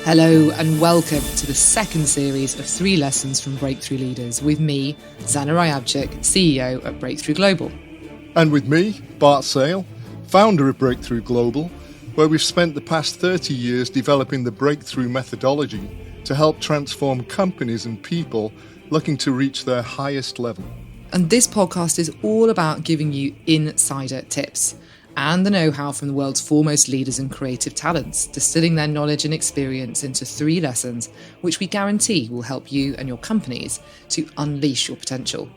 Hello and welcome to the second series of 3 lessons from Breakthrough Leaders with me, Zana Ryabchik, CEO at Breakthrough Global. And with me, Bart Sale, founder of Breakthrough Global, where we've spent the past 30 years developing the Breakthrough methodology to help transform companies and people looking to reach their highest level. And this podcast is all about giving you insider tips and the know-how from the world's foremost leaders and creative talents, distilling their knowledge and experience into 3 lessons, which we guarantee will help you and your companies to unleash your potential.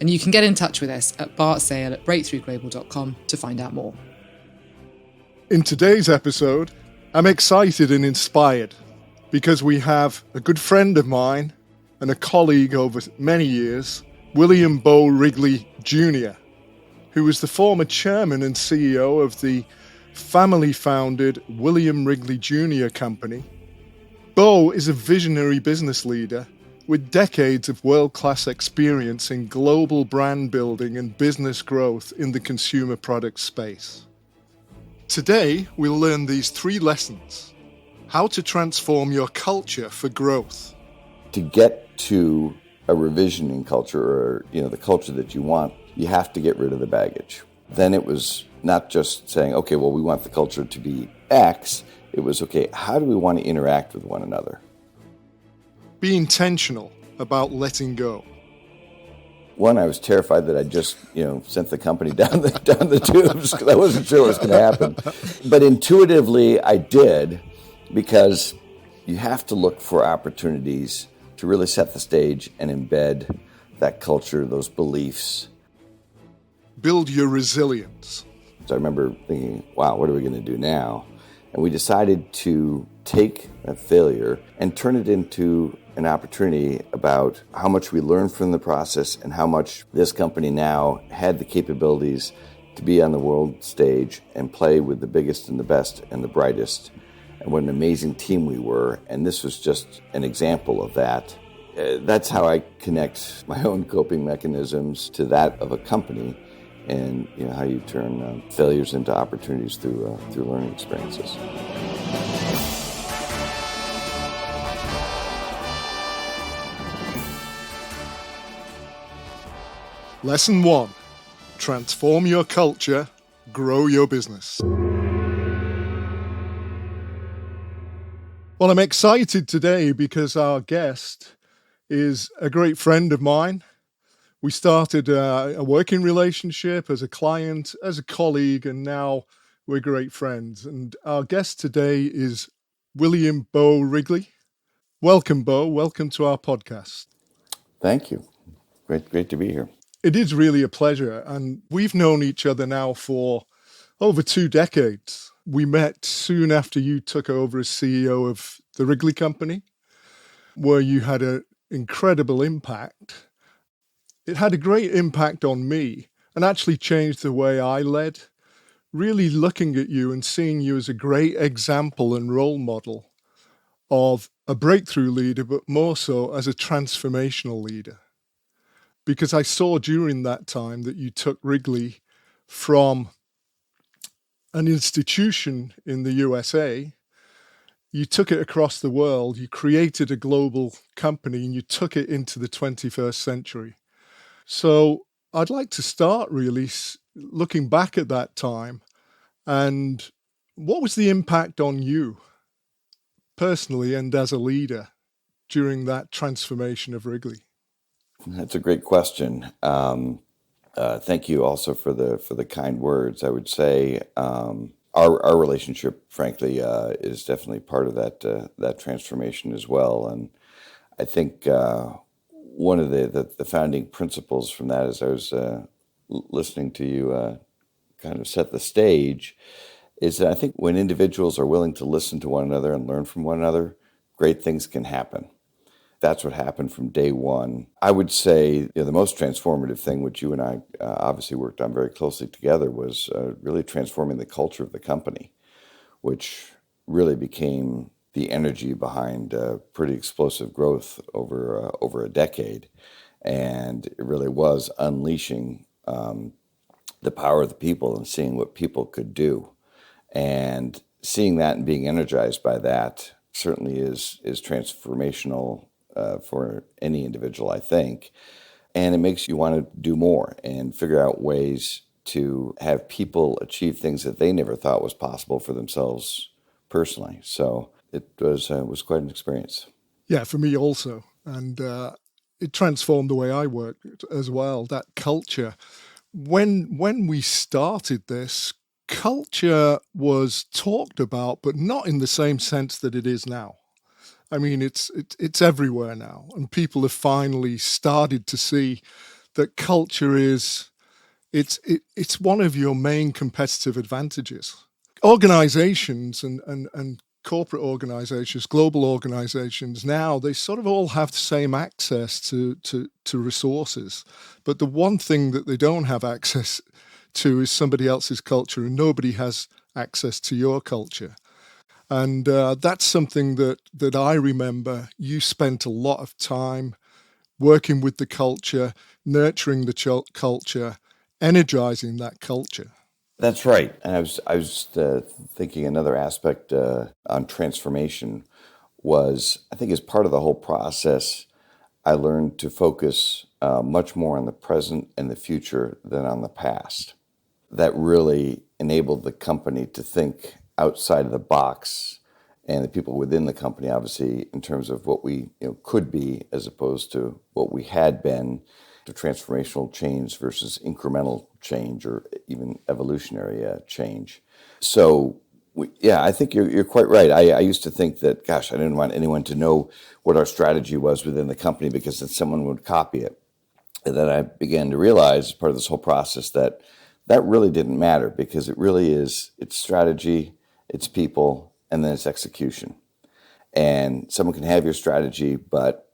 And you can get in touch with us at bartsale@breakthroughglobal.com to find out more. In today's episode, I'm excited and inspired because we have a good friend of mine and a colleague over many years, Beau Wrigley Jr., who was the former chairman and CEO of the family-founded Wrigley Jr. company. Beau is a visionary business leader with decades of world-class experience in global brand building and business growth in the consumer products space. Today, we'll learn these 3 lessons: how to transform your culture for growth. To get to a revisioning culture, or the culture that you want, you have to get rid of the baggage. Then it was not just saying, okay, well, we want the culture to be X. It was, okay, how do we want to interact with one another? Be intentional about letting go. One, I was terrified that I just, sent the company down the tubes because I wasn't sure what was going to happen. But intuitively, I did, because you have to look for opportunities to really set the stage and embed that culture, those beliefs. Build your resilience. So I remember thinking, wow, what are we going to do now? And we decided to take that failure and turn it into an opportunity about how much we learned from the process and how much this company now had the capabilities to be on the world stage and play with the biggest and the best and the brightest. And what an amazing team we were. And this was just an example of that. That's how I connect my own coping mechanisms to that of a company, and how you turn failures into opportunities through learning experiences. Lesson 1. Transform your culture, grow your business. Well, I'm excited today because our guest is a great friend of mine. We started a working relationship as a client, as a colleague, and now we're great friends. And our guest today is Beau Wrigley. Welcome, Beau. Welcome to our podcast. Thank you. Great to be here. It is really a pleasure. And we've known each other now for over 2 decades. We met soon after you took over as CEO of the Wrigley Company, where you had an incredible impact. It had a great impact on me and actually changed the way I led, really looking at you and seeing you as a great example and role model of a breakthrough leader, but more so as a transformational leader. Because I saw during that time that you took Wrigley from an institution in the USA, you took it across the world, you created a global company, and you took it into the 21st century. So I'd like to start really looking back at that time, and what was the impact on you personally and as a leader during that transformation of Wrigley? That's a great question. Thank you also for the kind words. I would say our relationship, frankly, is definitely part of that transformation as well. And I think one of the founding principles from that, as I was listening to you kind of set the stage, is that I think when individuals are willing to listen to one another and learn from one another, great things can happen. That's what happened from day one. I would say the most transformative thing, which you and I obviously worked on very closely together, was really transforming the culture of the company, which really became the energy behind pretty explosive growth over a decade. And it really was unleashing the power of the people and seeing what people could do. And seeing that and being energized by that certainly is transformational for any individual, I think. And it makes you want to do more and figure out ways to have people achieve things that they never thought was possible for themselves personally. So it was quite an experience. Yeah, for me also. And it transformed the way I work as well, that culture. When we started this, culture was talked about, but not in the same sense that it is now. I mean, it's everywhere now, and people have finally started to see that culture is it's one of your main competitive advantages. Organizations and corporate organizations, global organizations now, they sort of all have the same access to resources. But the one thing that they don't have access to is somebody else's culture, and nobody has access to your culture. And that's something that I remember you spent a lot of time working with the culture, nurturing the culture, energizing that culture. That's right. And I was thinking another aspect on transformation was, I think as part of the whole process, I learned to focus much more on the present and the future than on the past. That really enabled the company to think outside of the box, and the people within the company, obviously, in terms of what we could be as opposed to what we had been, to transformational change versus incremental change or even evolutionary change. So, yeah, I think you're quite right. I used to think that, gosh, I didn't want anyone to know what our strategy was within the company because then someone would copy it. And then I began to realize, as part of this whole process, that really didn't matter, because it really is, it's strategy, it's people, and then it's execution. And someone can have your strategy, but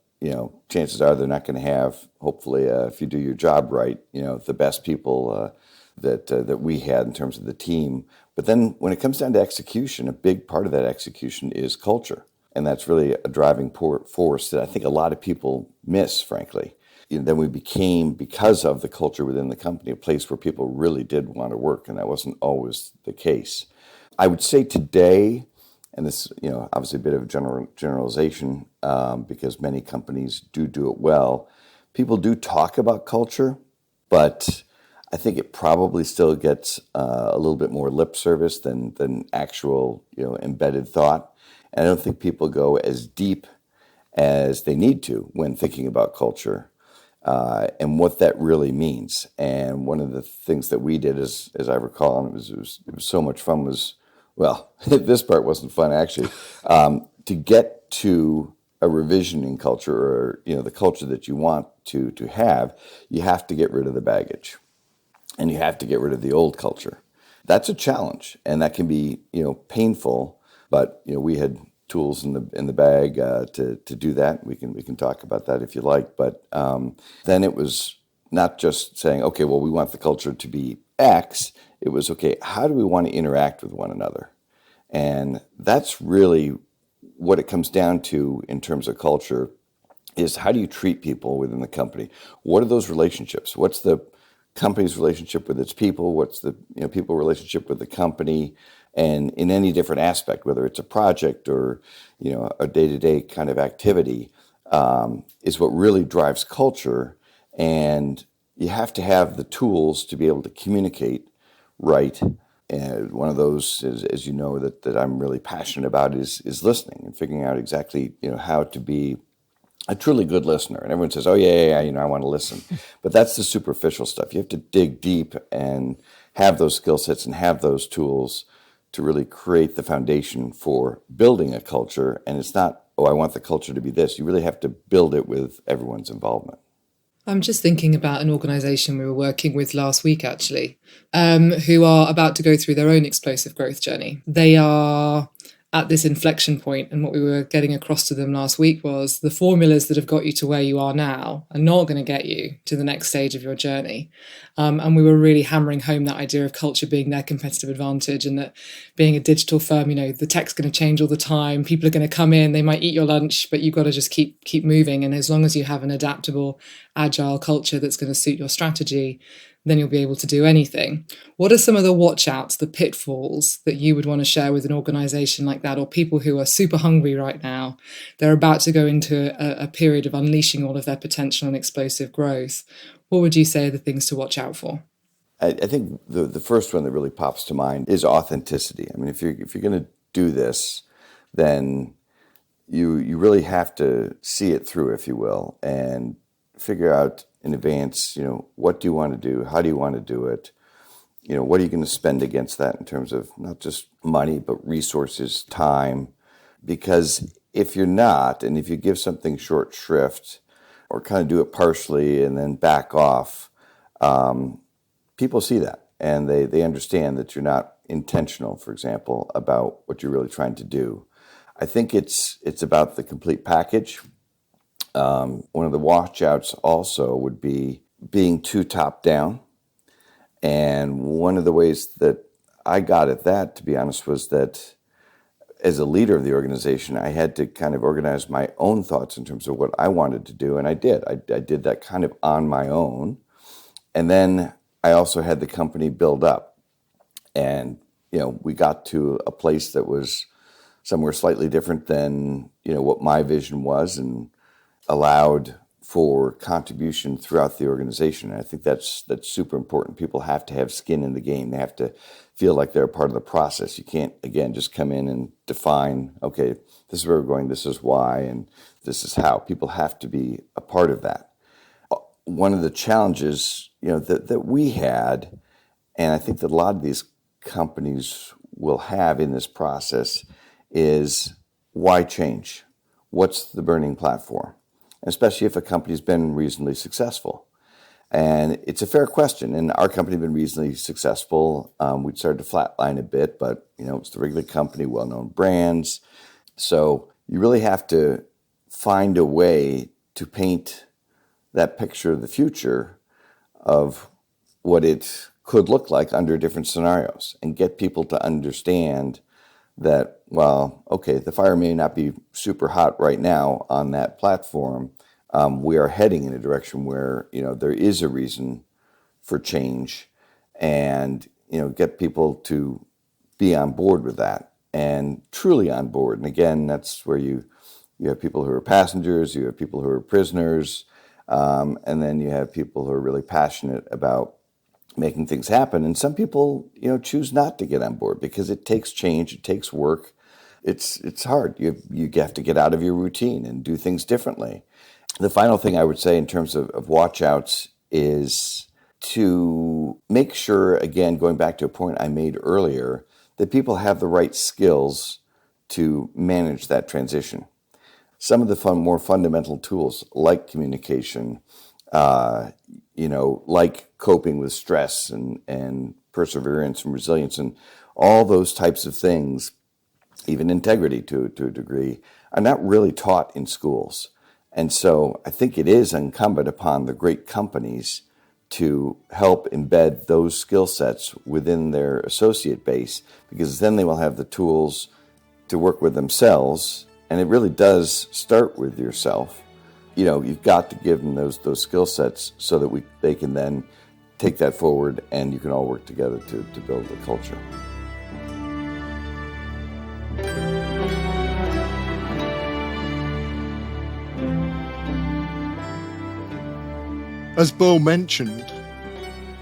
chances are they're not going to have, hopefully, if you do your job right, the best people that we had in terms of the team. But then when it comes down to execution, a big part of that execution is culture. And that's really a driving force that I think a lot of people miss, frankly. Then we became, because of the culture within the company, a place where people really did want to work, and that wasn't always the case. I would say today, and this, obviously a bit of a generalization, because many companies do it well. People do talk about culture, but I think it probably still gets a little bit more lip service than actual, embedded thought. And I don't think people go as deep as they need to when thinking about culture and what that really means. And one of the things that we did, as I recall, and it was so much fun, was, well, this part wasn't fun actually, to get to a revision in culture, or the culture that you want to have, you have to get rid of the baggage, and you have to get rid of the old culture. That's a challenge, and that can be painful. But we had tools in the bag to do that. We can talk about that if you like. But then it was not just saying, okay, well, we want the culture to be X. It was, okay, how do we want to interact with one another? And that's really what it comes down to in terms of culture, is how do you treat people within the company? What are those relationships? What's the company's relationship with its people? What's the people relationship with the company? And in any different aspect, whether it's a project or a day-to-day kind of activity, is what really drives culture. And you have to have the tools to be able to communicate right. And one of those, as you know, that I'm really passionate about is listening and figuring out exactly how to be a truly good listener. And everyone says, oh, yeah, I want to listen. But that's the superficial stuff. You have to dig deep and have those skill sets and have those tools to really create the foundation for building a culture. And it's not, oh, I want the culture to be this. You really have to build it with everyone's involvement. I'm just thinking about an organisation we were working with last week, actually, who are about to go through their own explosive growth journey. They are at this inflection point, and what we were getting across to them last week was the formulas that have got you to where you are now are not going to get you to the next stage of your journey. And we were really hammering home that idea of culture being their competitive advantage, and that being a digital firm, the tech's going to change all the time. People are going to come in, they might eat your lunch, but you've got to just keep moving. And as long as you have an adaptable, agile culture that's going to suit your strategy, then you'll be able to do anything. What are some of the watch outs, the pitfalls that you would want to share with an organization like that, or people who are super hungry right now? They're about to go into a period of unleashing all of their potential and explosive growth. What would you say are the things to watch out for? I think the first one that really pops to mind is authenticity. I mean, if you're going to do this, then you really have to see it through, if you will, and figure out in advance, what do you want to do? How do you want to do it? What are you going to spend against that in terms of not just money, but resources, time? Because if you're not, and if you give something short shrift or kind of do it partially and then back off, people see that and they understand that you're not intentional, for example, about what you're really trying to do. I think it's about the complete package. One of the watch-outs also would be being too top-down. And one of the ways that I got at that, to be honest, was that as a leader of the organization, I had to kind of organize my own thoughts in terms of what I wanted to do, and I did. I did that kind of on my own. And then I also had the company build up. And, we got to a place that was somewhere slightly different than, what my vision was, and allowed for contribution throughout the organization. And I think that's super important. People have to have skin in the game. They have to feel like they're a part of the process. You can't, again, just come in and define, okay, this is where we're going, this is why, and this is how. People have to be a part of that. One of the challenges, that we had, and I think that a lot of these companies will have in this process, is why change? What's the burning platform? Especially if a company's been reasonably successful. And it's a fair question. And our company has been reasonably successful. We started to flatline a bit, but it's the Wrigley company, well-known brands. So you really have to find a way to paint that picture of the future of what it could look like under different scenarios, and get people to understand that, well, okay, the fire may not be super hot right now on that platform. We are heading in a direction where, there is a reason for change, and, get people to be on board with that, and truly on board. And again, that's where you have people who are passengers, you have people who are prisoners, and then you have people who are really passionate about making things happen. And some people, choose not to get on board because it takes change, it takes work. It's hard. You have to get out of your routine and do things differently. The final thing I would say in terms of watch outs is to make sure, again, going back to a point I made earlier, that people have the right skills to manage that transition. Some of the more fundamental tools like communication, like coping with stress and perseverance and resilience and all those types of things, even integrity to a degree, are not really taught in schools. And so I think it is incumbent upon the great companies to help embed those skill sets within their associate base, because then they will have the tools to work with themselves. And it really does start with yourself. You've got to give them those skill sets so that they can then take that forward, and you can all work together to build the culture. As Beau mentioned,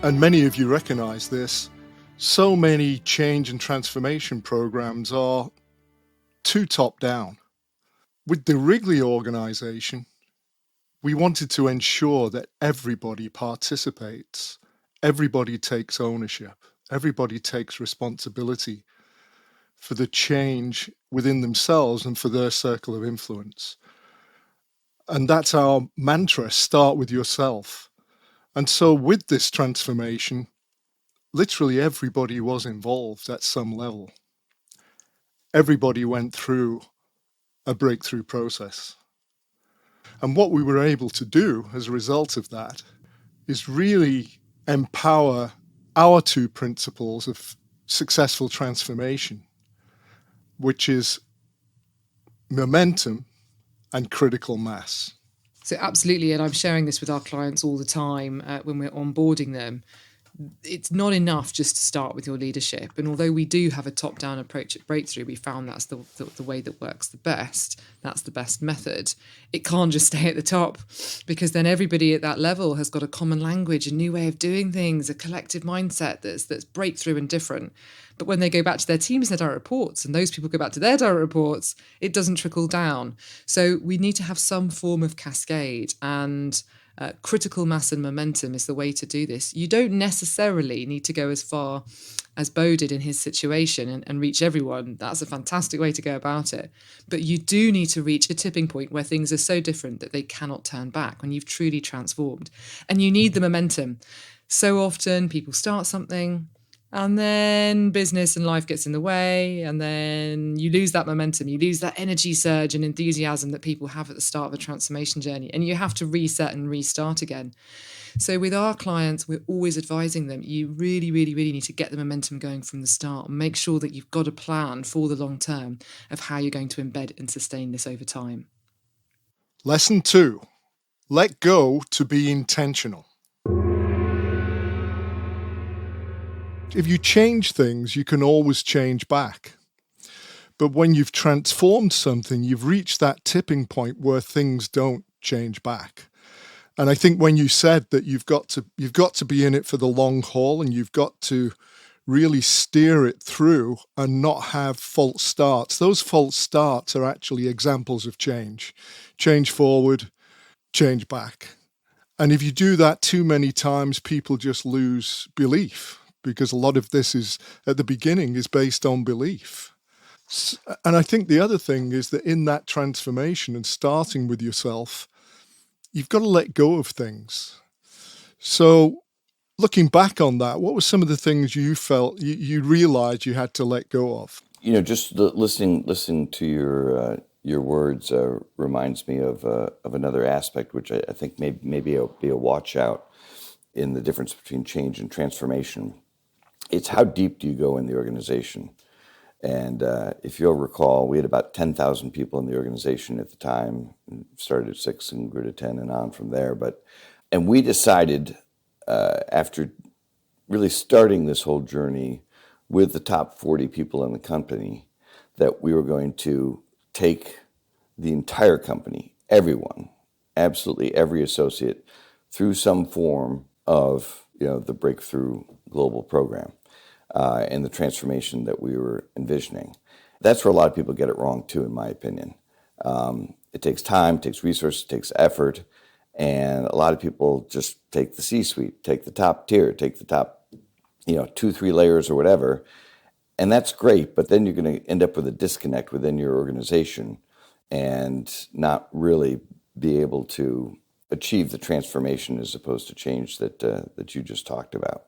and many of you recognize this, so many change and transformation programs are too top down. With the Wrigley organization, we wanted to ensure that everybody participates, everybody takes ownership, everybody takes responsibility for the change within themselves and for their circle of influence. And that's our mantra: start with yourself. And so with this transformation, literally everybody was involved at some level. Everybody went through a breakthrough process. And what we were able to do as a result of that is really empower our two principles of successful transformation, which is momentum and critical mass. So absolutely, and I'm sharing this with our clients all the time when we're onboarding them. It's not enough just to start with your leadership. And although we do have a top-down approach at Breakthrough, we found that's the way that works the best. That's the best method. It can't just stay at the top, because then everybody at that level has got a common language, a new way of doing things, a collective mindset that's breakthrough and different. But when they go back to their teams and their direct reports, and those people go back to their direct reports, it doesn't trickle down. So we need to have some form of cascade, and critical mass and momentum is the way to do this. You don't necessarily need to go as far as Beau did in his situation and reach everyone. That's a fantastic way to go about it. But you do need to reach a tipping point where things are so different that they cannot turn back, when you've truly transformed. And you need the momentum. So often people start something, and then business and life gets in the way, and then you lose that momentum, you lose that energy surge and enthusiasm that people have at the start of a transformation journey, and you have to reset and restart again. So with our clients, we're always advising them, you really, really, really need to get the momentum going from the start, and make sure that you've got a plan for the long term of how you're going to embed and sustain this over time. Lesson 2, let go to be intentional. If you change things, you can always change back. But when you've transformed something, you've reached that tipping point where things don't change back. And I think when you said that you've got to be in it for the long haul, and you've got to really steer it through and not have false starts. Those false starts are actually examples of change. Change forward, change back. And if you do that too many times, people just lose belief, because a lot of this is, at the beginning, is based on belief. And I think the other thing is that in that transformation and starting with yourself, you've got to let go of things. So looking back on that, what were some of the things you felt you realized you had to let go of? Just listening to your words reminds me of another aspect, which I think maybe be a watch out in the difference between change and transformation. It's how deep do you go in the organization? And if you'll recall, we had about 10,000 people in the organization at the time. Started at 6 and grew to 10 and on from there. And we decided after really starting this whole journey with the top 40 people in the company, that we were going to take the entire company, everyone, absolutely every associate, through some form of the Breakthrough Global Program. And the transformation that we were envisioning. That's where a lot of people get it wrong too, in my opinion. It takes time, it takes resources, it takes effort, and a lot of people just take the C-suite, take the top tier, take the top 2-3 layers or whatever, and that's great, but then you're going to end up with a disconnect within your organization and not really be able to achieve the transformation as opposed to change that you just talked about.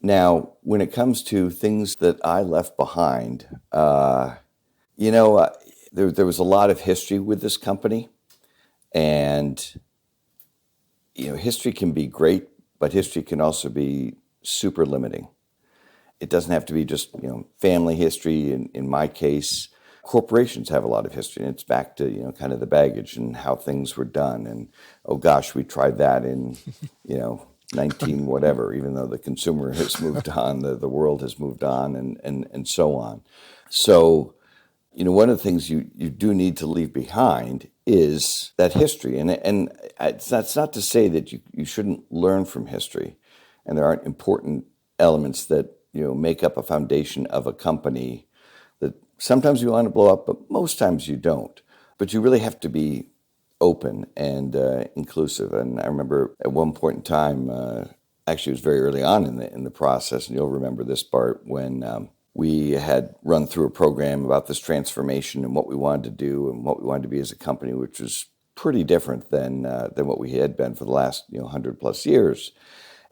Now, when it comes to things that I left behind, there was a lot of history with this company, and history can be great, but history can also be super limiting. It doesn't have to be just family history. In my case, corporations have a lot of history, and it's back to kind of the baggage and how things were done. And oh gosh, we tried that in 19 whatever, even though the consumer has moved on, the world has moved on, and so on. So, one of the things you do need to leave behind is that history. And that's not to say that you shouldn't learn from history. And there aren't important elements that, make up a foundation of a company that sometimes you want to blow up, but most times you don't. But you really have to be open and inclusive. And I remember at one point in time, actually it was very early on in the process, and you'll remember this part, when we had run through a program about this transformation and what we wanted to do and what we wanted to be as a company, which was pretty different than what we had been for the last 100 plus years.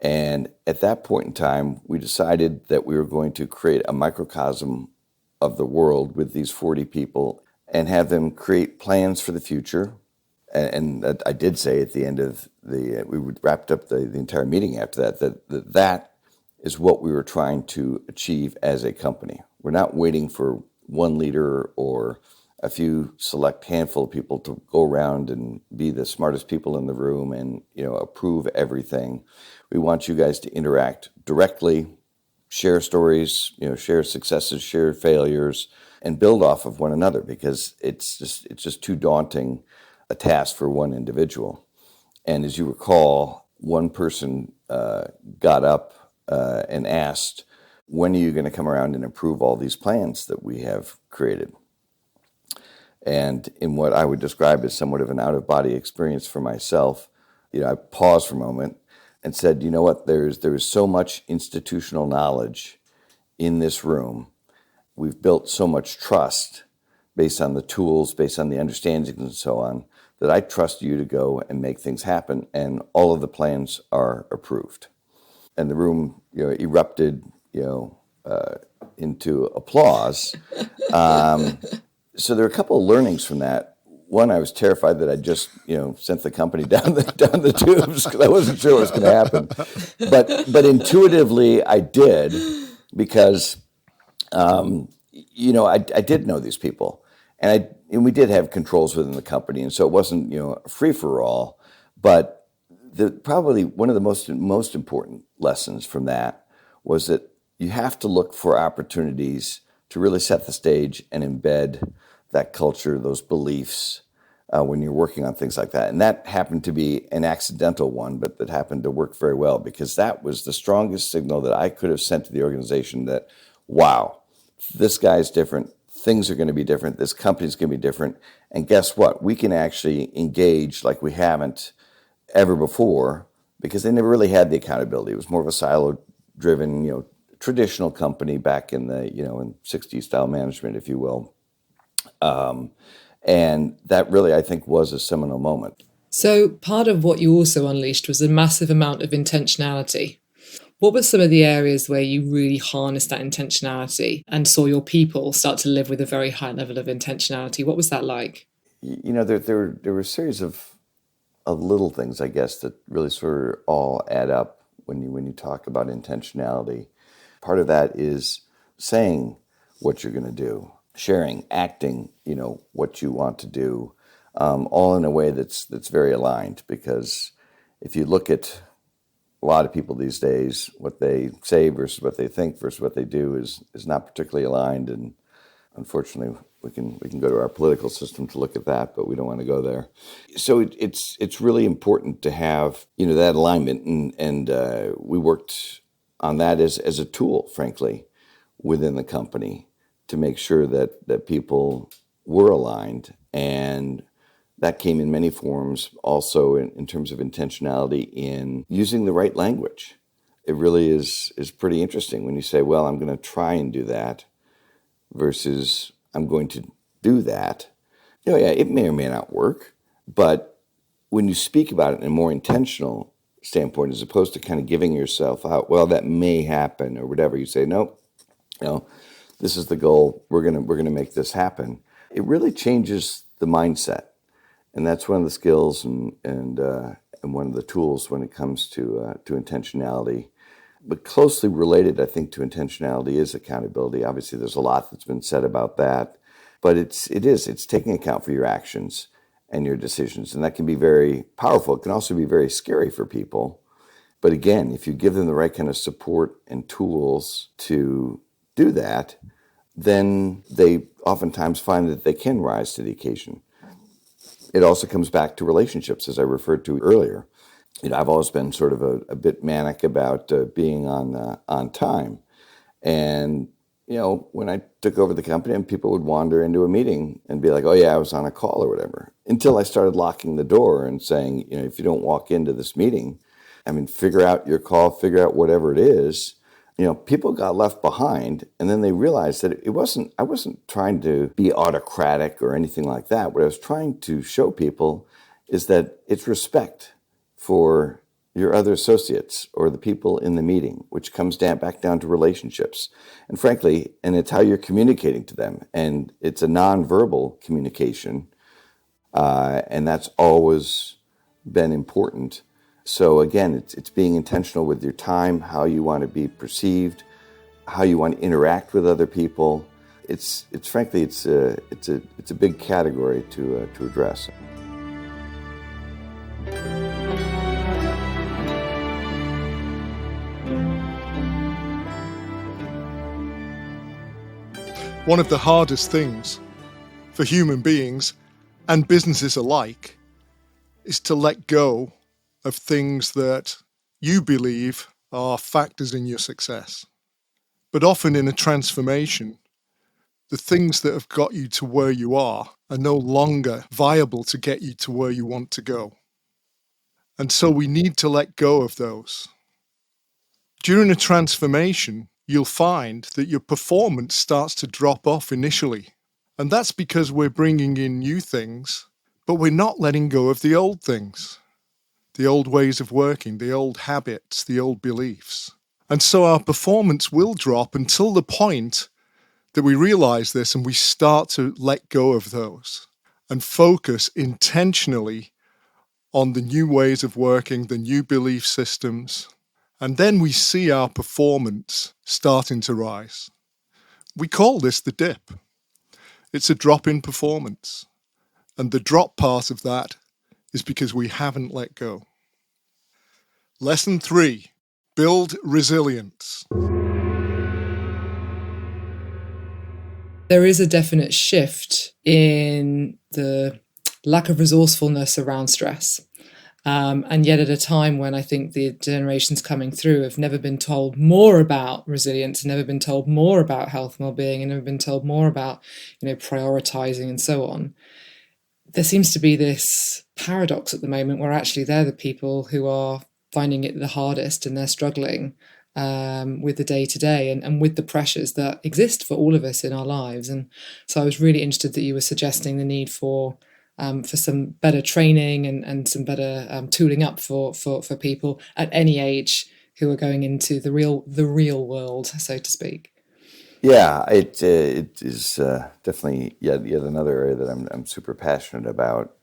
And at that point in time, we decided that we were going to create a microcosm of the world with these 40 people and have them create plans for the future. And I did say at the end of we wrapped up the entire meeting after that is what we were trying to achieve as a company. We're not waiting for one leader or a few select handful of people to go around and be the smartest people in the room and, approve everything. We want you guys to interact directly, share stories, share successes, share failures, and build off of one another, because it's just too daunting a task for one individual. And as you recall, one person got up and asked, when are you going to come around and approve all these plans that we have created? And in what I would describe as somewhat of an out-of-body experience for myself, I paused for a moment and said, you know what, there is so much institutional knowledge in this room. We've built so much trust based on the tools, based on the understandings and so on, that I trust you to go and make things happen, and all of the plans are approved. And the room, erupted, into applause. So there are a couple of learnings from that. One, I was terrified that I just, sent the company down the tubes, because I wasn't sure what was going to happen. But intuitively, I did, because, I did know these people, and we did have controls within the company, and so it wasn't, a free for all. But probably one of the most important lessons from that was that you have to look for opportunities to really set the stage and embed that culture, those beliefs, when you're working on things like that. And that happened to be an accidental one, but that happened to work very well, because that was the strongest signal that I could have sent to the organization that, wow, this guy's different, things are going to be different, this company's going to be different, and guess what? We can actually engage like we haven't ever before, because they never really had the accountability. It was more of a silo-driven, traditional company back in the, in 60s style management, if you will. And that really, I think, was a seminal moment. So part of what you also unleashed was a massive amount of intentionality. What were some of the areas where you really harnessed that intentionality and saw your people start to live with a very high level of intentionality? What was that like? There were a series of little things, I guess, that really sort of all add up when you talk about intentionality. Part of that is saying what you're going to do, sharing, acting, what you want to do, all in a way that's very aligned. Because if you look at a lot of people these days, what they say versus what they think versus what they do is not particularly aligned. And unfortunately, we can go to our political system to look at that, but we don't want to go there. So it's really important to have that alignment, and we worked on that as a tool, frankly, within the company, to make sure that people were aligned. And that came in many forms, also in terms of intentionality in using the right language. It really is pretty interesting when you say, well, I'm going to try and do that versus I'm going to do that. Yeah, it may or may not work, but when you speak about it in a more intentional standpoint, as opposed to kind of giving yourself out, well, that may happen or whatever, you say, nope, this is the goal. We're gonna make this happen. It really changes the mindset, and that's one of the skills and one of the tools when it comes to intentionality. But closely related, I think, to intentionality is accountability. Obviously, there's a lot that's been said about that, but it's taking account for your actions and your decisions, and that can be very powerful. It can also be very scary for people. But again, if you give them the right kind of support and tools to do that, then they oftentimes find that they can rise to the occasion. It also comes back to relationships, as I referred to earlier. I've always been sort of a bit manic about being on time. And, when I took over the company, and people would wander into a meeting and be like, oh, yeah, I was on a call or whatever, until I started locking the door and saying, if you don't walk into this meeting, figure out your call, figure out whatever it is. People got left behind, and then they realized that I wasn't trying to be autocratic or anything like that. What I was trying to show people is that it's respect for your other associates or the people in the meeting, which comes back down to relationships. And frankly, and it's how you're communicating to them. And it's a nonverbal communication, and that's always been important. So again, it's being intentional with your time, how you want to be perceived, how you want to interact with other people. it's frankly it's a big category to address. One of the hardest things for human beings and businesses alike is to let go of things that you believe are factors in your success. But often in a transformation, the things that have got you to where you are no longer viable to get you to where you want to go. And so we need to let go of those. During a transformation, you'll find that your performance starts to drop off initially. And that's because we're bringing in new things, but we're not letting go of the old things, the old ways of working, the old habits, the old beliefs. And so our performance will drop until the point that we realize this and we start to let go of those and focus intentionally on the new ways of working, the new belief systems. And then we see our performance starting to rise. We call this the dip. It's a drop in performance. And the drop part of that is because we haven't let go. Lesson 3, build resilience. There is a definite shift in the lack of resourcefulness around stress. And yet at a time when I think the generations coming through have never been told more about resilience, never been told more about health and well-being, and never been told more about, prioritizing and so on. There seems to be this paradox at the moment where actually they're the people who are finding it the hardest and they're struggling with the day-to-day and with the pressures that exist for all of us in our lives. And so I was really interested that you were suggesting the need for some better training and some better tooling up for people at any age who are going into the real world, so to speak. Yeah, it is definitely yet another area that I'm super passionate about.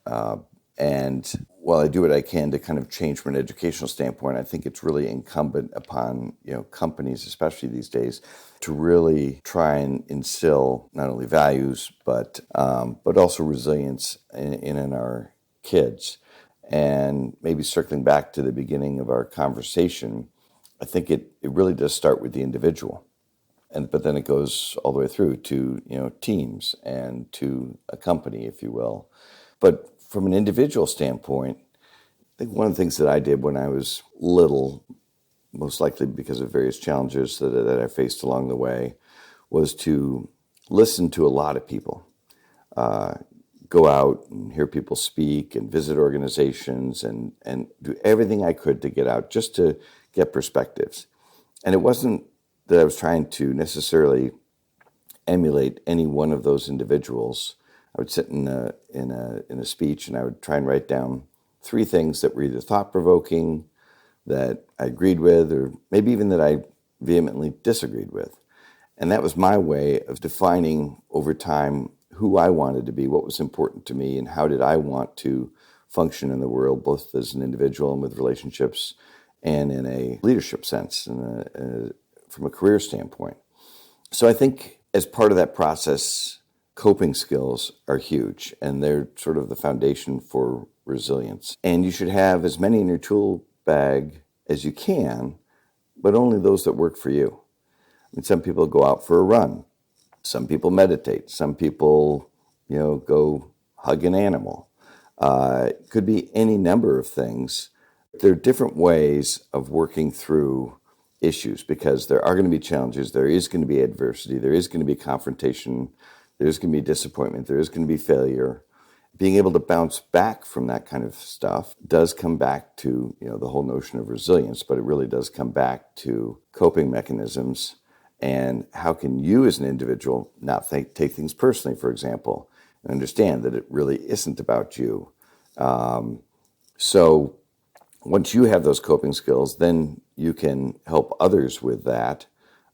And while I do what I can to kind of change from an educational standpoint, I think it's really incumbent upon companies, especially these days, to really try and instill not only values but also resilience in our kids. And maybe circling back to the beginning of our conversation, I think it really does start with the individual. But then it goes all the way through to teams and to a company, if you will. But from an individual standpoint, I think one of the things that I did when I was little, most likely because of various challenges that I faced along the way, was to listen to a lot of people, go out and hear people speak and visit organizations and do everything I could to get out just to get perspectives. And it wasn't that I was trying to necessarily emulate any one of those individuals. I would sit in a speech and I would try and write down 3 things that were either thought-provoking, that I agreed with, or maybe even that I vehemently disagreed with. And that was my way of defining over time who I wanted to be, what was important to me, and how did I want to function in the world, both as an individual and with relationships and in a leadership sense and from a career standpoint. So I think as part of that process, coping skills are huge, and they're sort of the foundation for resilience. And you should have as many in your tool bag as you can, but only those that work for you. I mean, some people go out for a run. Some people meditate. Some people, go hug an animal. It could be any number of things. There are different ways of working through issues because there are going to be challenges. There is going to be adversity. There is going to be confrontation. There's going to be disappointment. There is going to be failure. Being able to bounce back from that kind of stuff does come back to the whole notion of resilience, but it really does come back to coping mechanisms and how can you as an individual not take things personally, for example, and understand that it really isn't about you. So once you have those coping skills, then you can help others with that,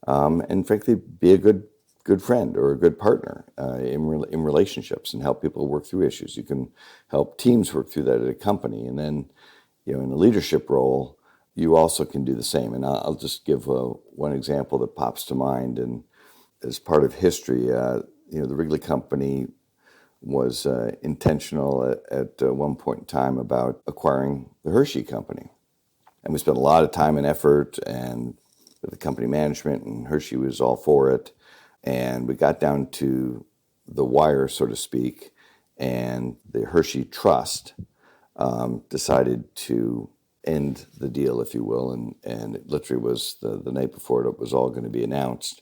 and frankly, be a good friend or a good partner in relationships and help people work through issues. You can help teams work through that at a company, and then in a leadership role, you also can do the same. And I'll just give one example that pops to mind, and as part of history, the Wrigley Company was intentional at one point in time about acquiring the Hershey Company. And we spent a lot of time and effort and with the company management, and Hershey was all for it. And we got down to the wire, so to speak, and the Hershey Trust decided to end the deal, if you will, and it literally was the night before it was all going to be announced.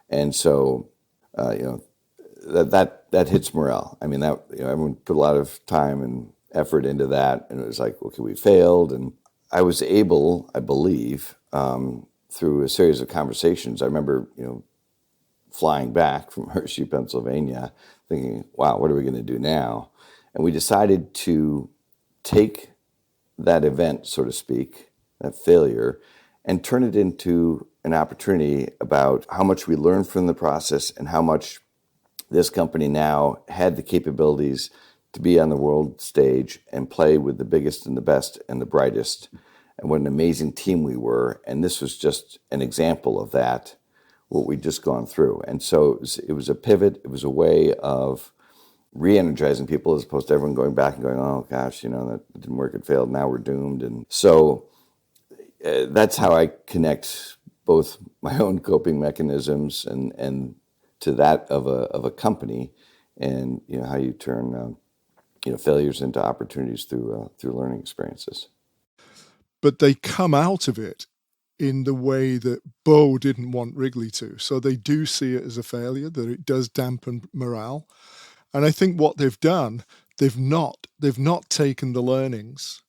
And so, that hits morale. I mean, everyone put a lot of time and effort into that, and it was like, okay, we failed. And I was able, I believe, through a series of conversations. I remember, flying back from Hershey, Pennsylvania, thinking, wow, what are we going to do now? And we decided to take that event, so to speak, that failure, and turn it into an opportunity about how much we learned from the process and how much this company now had the capabilities to be on the world stage and play with the biggest and the best and the brightest, and what an amazing team we were. And this was just an example of that, what we'd just gone through. And so it was a pivot. It was a way of re-energizing people as opposed to everyone going back and going, oh gosh, that didn't work, it failed, now we're doomed. And so that's how I connect both my own coping mechanisms and to that of a company, and how you turn failures into opportunities through learning experiences. But they come out of it in the way that Beau didn't want Wrigley to. So they do see it as a failure, that it does dampen morale. And I think what they've done, they've not taken the learnings.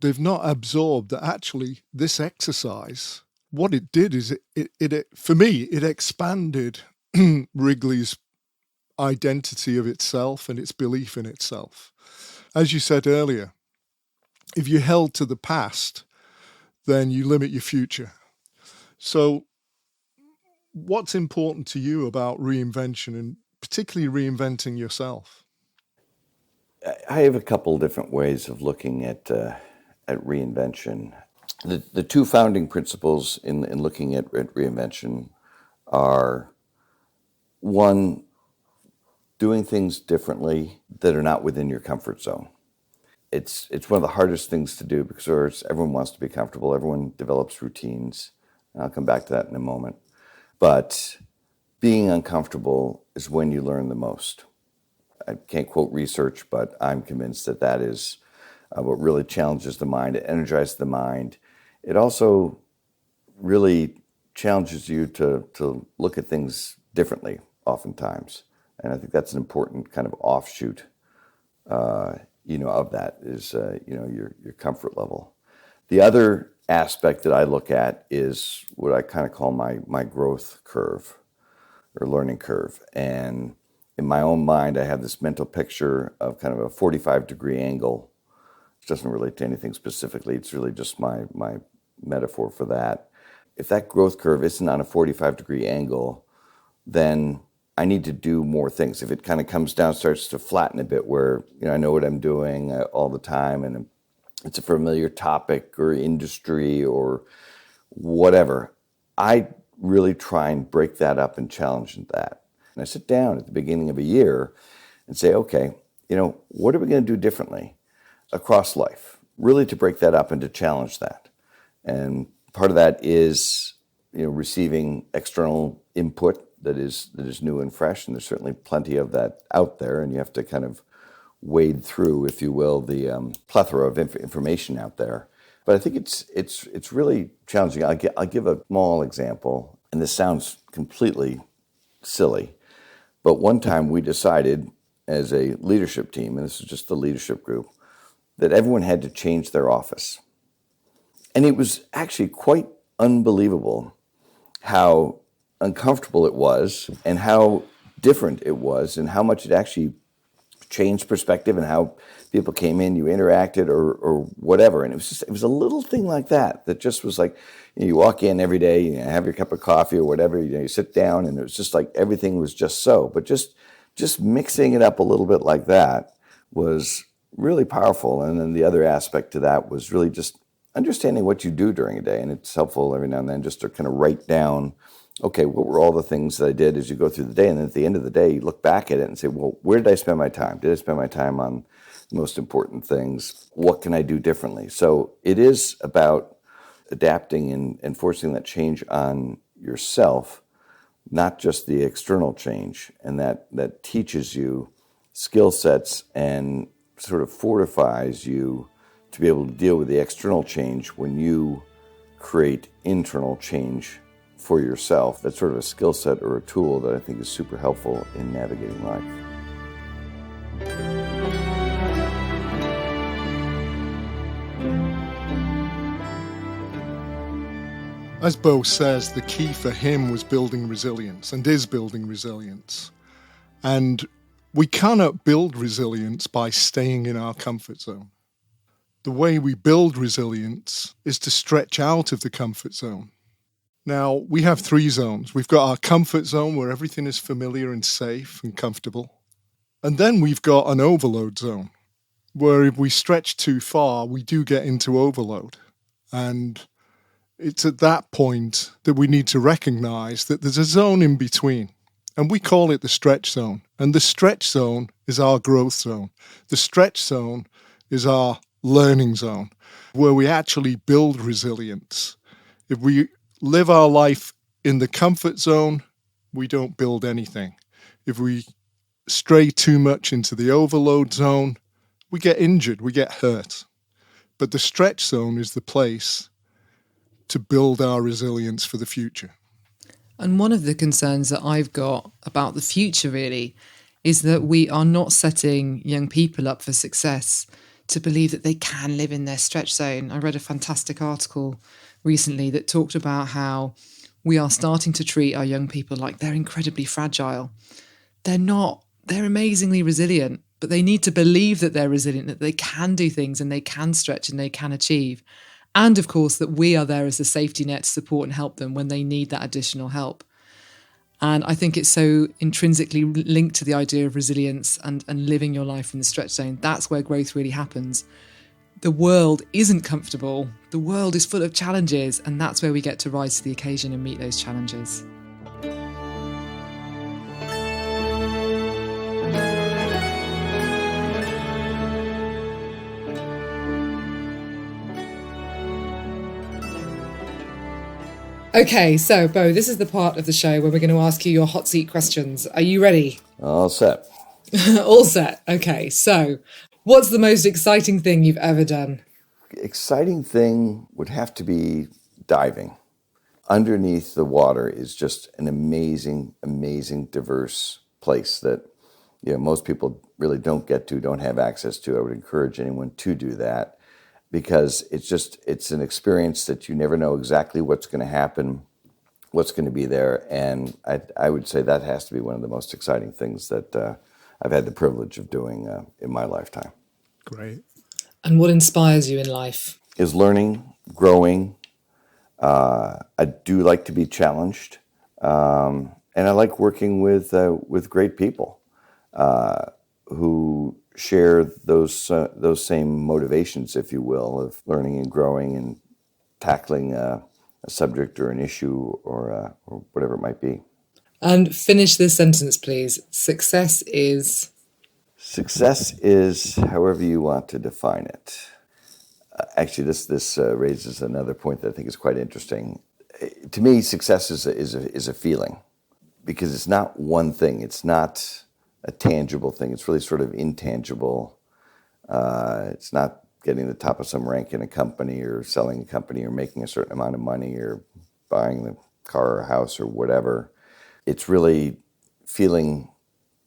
They've not absorbed that actually this exercise, what it did is it for me, it expanded Wrigley's identity of itself and its belief in itself. As you said earlier, if you're held to the past, then you limit your future. So what's important to you about reinvention, and particularly reinventing yourself? I have a couple different ways of looking at reinvention. The two founding principles in looking at reinvention are, one, doing things differently that are not within your comfort zone. It's one of the hardest things to do because everyone wants to be comfortable. Everyone develops routines. And I'll come back to that in a moment. But being uncomfortable is when you learn the most. I can't quote research, but I'm convinced that is what really challenges the mind. It energizes the mind. It also really challenges you to look at things differently oftentimes. And I think that's an important kind of offshoot, of that is, your comfort level. The other aspect that I look at is what I kind of call my growth curve or learning curve. And in my own mind, I have this mental picture of kind of a 45-degree angle. It doesn't relate to anything specifically. It's really just my metaphor for that. If that growth curve isn't on a 45-degree angle, then I need to do more things. If it kind of comes down, starts to flatten a bit where, I know what I'm doing all the time and it's a familiar topic or industry or whatever, I really try and break that up and challenge that. And I sit down at the beginning of a year and say, okay, what are we going to do differently across life? Really to break that up and to challenge that. And part of that is, receiving external input that is new and fresh. And there's certainly plenty of that out there. And you have to kind of wade through, if you will, the plethora of information out there. But I think it's really challenging. I'll give a small example, and this sounds completely silly, but one time we decided as a leadership team, and this is just the leadership group, that everyone had to change their office. And it was actually quite unbelievable how uncomfortable it was and how different it was and how much it actually changed perspective and how people came in, you interacted or whatever. And it was a little thing like that just was like, you walk in every day, you have your cup of coffee or whatever, you sit down, and it was just like everything was just so. But just mixing it up a little bit like that was really powerful. And then the other aspect to that was really just understanding what you do during a day. And it's helpful every now and then just to kind of write down okay, what were all the things that I did as you go through the day? And then at the end of the day, you look back at it and say, well, where did I spend my time? Did I spend my time on the most important things? What can I do differently? So it is about adapting and forcing that change on yourself, not just the external change. And that teaches you skill sets and sort of fortifies you to be able to deal with the external change when you create internal change for yourself. That's sort of a skill set or a tool that I think is super helpful in navigating life. As Beau says, the key for him was building resilience and is building resilience. And we cannot build resilience by staying in our comfort zone. The way we build resilience is to stretch out of the comfort zone. Now, we have 3 zones. We've got our comfort zone where everything is familiar and safe and comfortable. And then we've got an overload zone where if we stretch too far, we do get into overload. And it's at that point that we need to recognize that there's a zone in between. And we call it the stretch zone. And the stretch zone is our growth zone. The stretch zone is our learning zone, where we actually build resilience. If we live our life in the comfort zone, we don't build anything. If we stray too much into the overload zone, we get injured, we get hurt. But the stretch zone is the place to build our resilience for the future. And one of the concerns that I've got about the future really is that we are not setting young people up for success to believe that they can live in their stretch zone. I read a fantastic article recently that talked about how we are starting to treat our young people like they're incredibly fragile. They're not. They're amazingly resilient, but they need to believe that they're resilient, that they can do things and they can stretch and they can achieve. And of course, that we are there as a safety net to support and help them when they need that additional help. And I think it's so intrinsically linked to the idea of resilience and living your life in the stretch zone. That's where growth really happens. The world isn't comfortable. The world is full of challenges, and that's where we get to rise to the occasion and meet those challenges. Okay, so Beau, this is the part of the show where we're going to ask you your hot seat questions. Are you ready? All set. All set. Okay, so what's the most exciting thing you've ever done? Exciting thing would have to be diving. Underneath the water is just an amazing, amazing, diverse place that most people really don't get to, don't have access to. I would encourage anyone to do that, because it's an experience that you never know exactly what's going to happen, what's going to be there. And I would say that has to be one of the most exciting things that I've had the privilege of doing in my lifetime. Great. And what inspires you in life? Is learning, growing. I do like to be challenged. And I like working with great people who share those same motivations, if you will, of learning and growing and tackling a subject or an issue or whatever it might be. And finish this sentence, please. Success is? Success is however you want to define it. Actually, this raises another point that I think is quite interesting. To me, success is a feeling, because it's not one thing. It's not a tangible thing. It's really sort of intangible. It's not getting the top of some rank in a company or selling a company or making a certain amount of money or buying the car or house or whatever. It's really feeling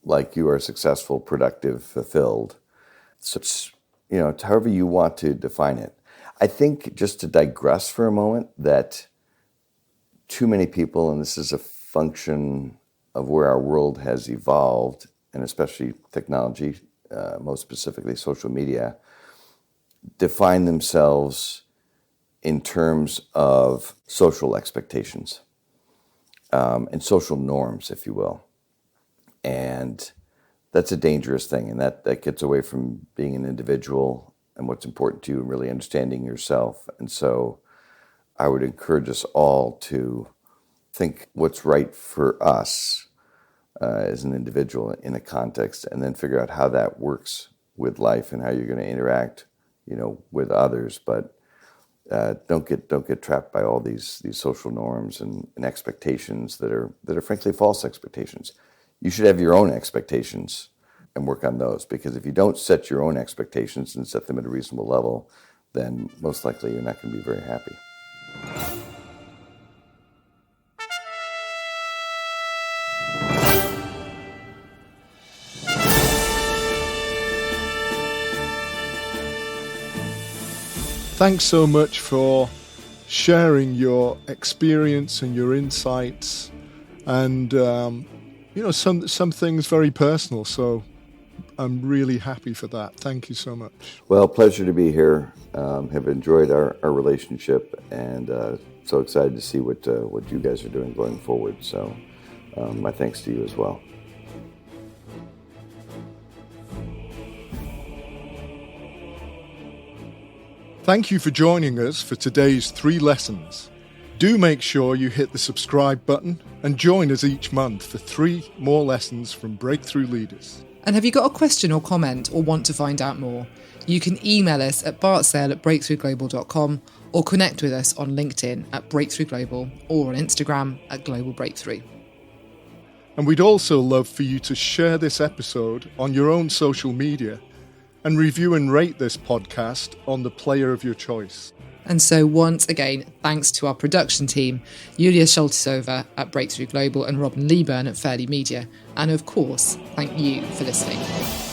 like you are successful, productive, fulfilled. So it's, however you want to define it. I think, just to digress for a moment, that too many people, and this is a function of where our world has evolved, and especially technology, most specifically social media, define themselves in terms of social expectations and social norms, if you will. And that's a dangerous thing, and that gets away from being an individual and what's important to you and really understanding yourself. And so I would encourage us all to think what's right for us as an individual in a context, and then figure out how that works with life and how you're going to interact, with others. But don't get trapped by all these social norms and expectations that are frankly false expectations. You should have your own expectations and work on those, because if you don't set your own expectations and set them at a reasonable level, then most likely you're not going to be very happy. Thanks so much for sharing your experience and your insights, and some things very personal. So I'm really happy for that. Thank you so much. Well, pleasure to be here. Have enjoyed our relationship, and so excited to see what you guys are doing going forward. So my thanks to you as well. Thank you for joining us for today's 3 lessons. Do make sure you hit the subscribe button and join us each month for 3 more lessons from breakthrough leaders. And have you got a question or comment or want to find out more? You can email us at bartsale@breakthroughglobal.com or connect with us on LinkedIn at Breakthrough Global or on Instagram at Global Breakthrough. And we'd also love for you to share this episode on your own social media and review and rate this podcast on the player of your choice. And so once again, thanks to our production team, Julia Scholtisova at Breakthrough Global and Robin Leeburn at Fairley Media. And of course, thank you for listening.